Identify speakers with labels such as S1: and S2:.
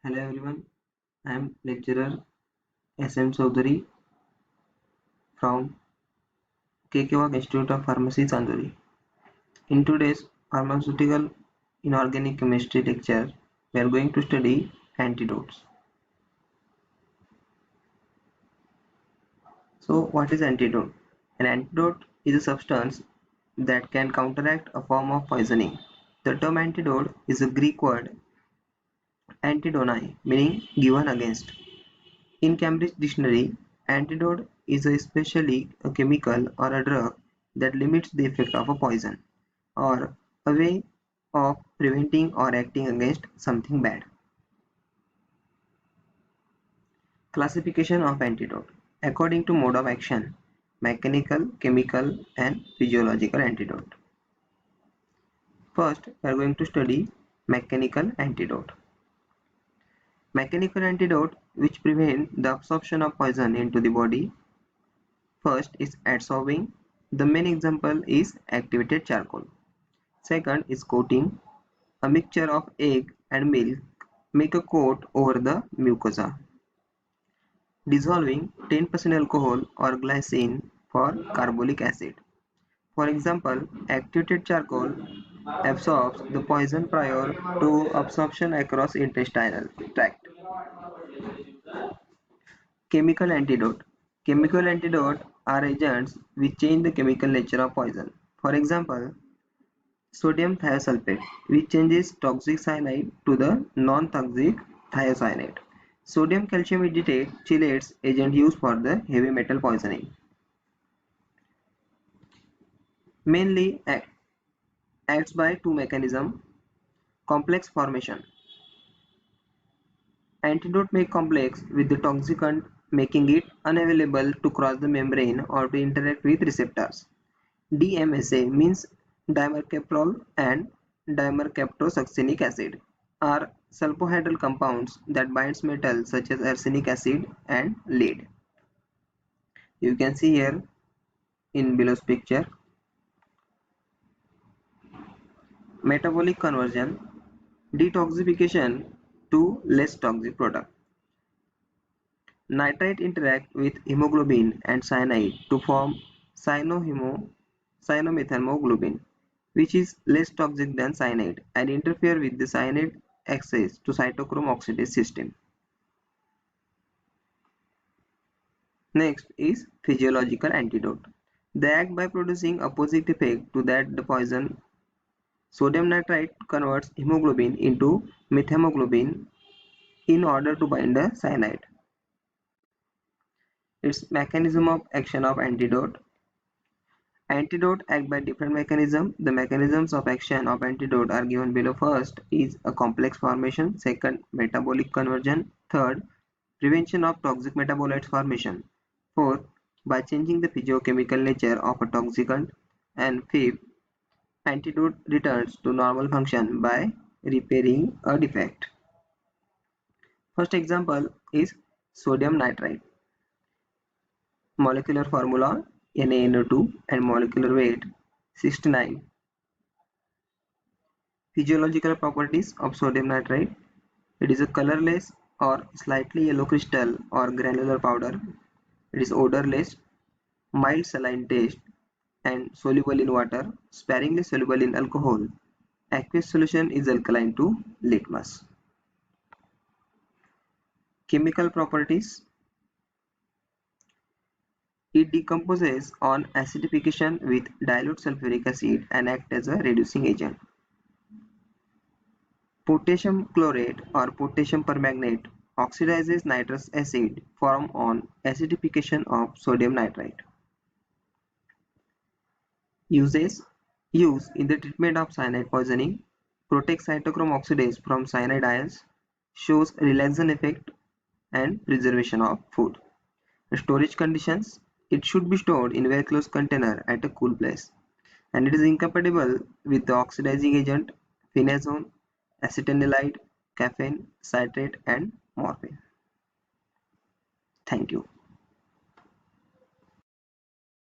S1: Hello everyone, I am lecturer S.M. Chaudhary from Kekewak Institute of Pharmacy, Chandori. In today's pharmaceutical inorganic chemistry lecture, we are going to study antidotes. So, what is antidote? An antidote is a substance that can counteract a form of poisoning. The term antidote is a Greek word antidonai, meaning given against. In Cambridge Dictionary, antidote is especially a chemical or a drug that limits the effect of a poison, or a way of preventing or acting against something bad. Classification of antidote. According to mode of action: mechanical, chemical, and physiological antidote. First, we are going to study mechanical antidote. Mechanical antidote which prevent the absorption of poison into the body. First is adsorbing. The main example is activated charcoal. Second is coating. A mixture of egg and milk make a coat over the mucosa. Dissolving 10% alcohol or glycine for carbolic acid. For example, activated charcoal absorbs the poison prior to absorption across intestinal tract. Chemical antidote. Chemical antidote are agents which change the chemical nature of poison. For example, sodium thiosulfate, which changes toxic cyanide to the non-toxic thiocyanate. Sodium calcium chelates agent used for the heavy metal poisoning. Mainly acts by two mechanisms. Complex formation. Antidote make complex with the toxicant, making it unavailable to cross the membrane or to interact with receptors. DMSA means dimercaprol and dimercaprosuccinic acid are sulfohydral compounds that binds metals such as arsenic acid and lead. You can see here in below's picture. Metabolic conversion, detoxification to less toxic product. Nitrite interact with hemoglobin and cyanide to form cyanomethamoglobin, which is less toxic than cyanide, and interfere with the cyanide access to cytochrome oxidase system. Next is physiological antidote. They act by producing opposite effect to that the poison. Sodium nitrite converts hemoglobin into methemoglobin in order to bind the cyanide. Its mechanism of action of antidote. Antidote act by different mechanisms. The mechanisms of action of antidote are given below. First is a complex formation. Second, metabolic conversion. Third, prevention of toxic metabolites formation. Fourth, by changing the physiochemical nature of a toxicant. And fifth, antidote returns to normal function by repairing a defect. First example is sodium nitrite. Molecular formula NaNO2 and molecular weight 69. Physiological properties of sodium nitrite. It is a colorless or slightly yellow crystal or granular powder. It is odorless, mild saline taste, and soluble in water, sparingly soluble in alcohol. Aqueous solution is alkaline to litmus. Chemical properties. It decomposes on acidification with dilute sulfuric acid and acts as a reducing agent. Potassium chlorate or potassium permanganate oxidizes nitrous acid formed on acidification of sodium nitrite. Use in the treatment of cyanide poisoning, protects cytochrome oxidase from cyanide ions, shows relaxation effect and preservation of food. Storage conditions. It should be stored in very close container at a cool place, and it is incompatible with the oxidizing agent phenazone, acetanilide, caffeine, citrate, and morphine. Thank you.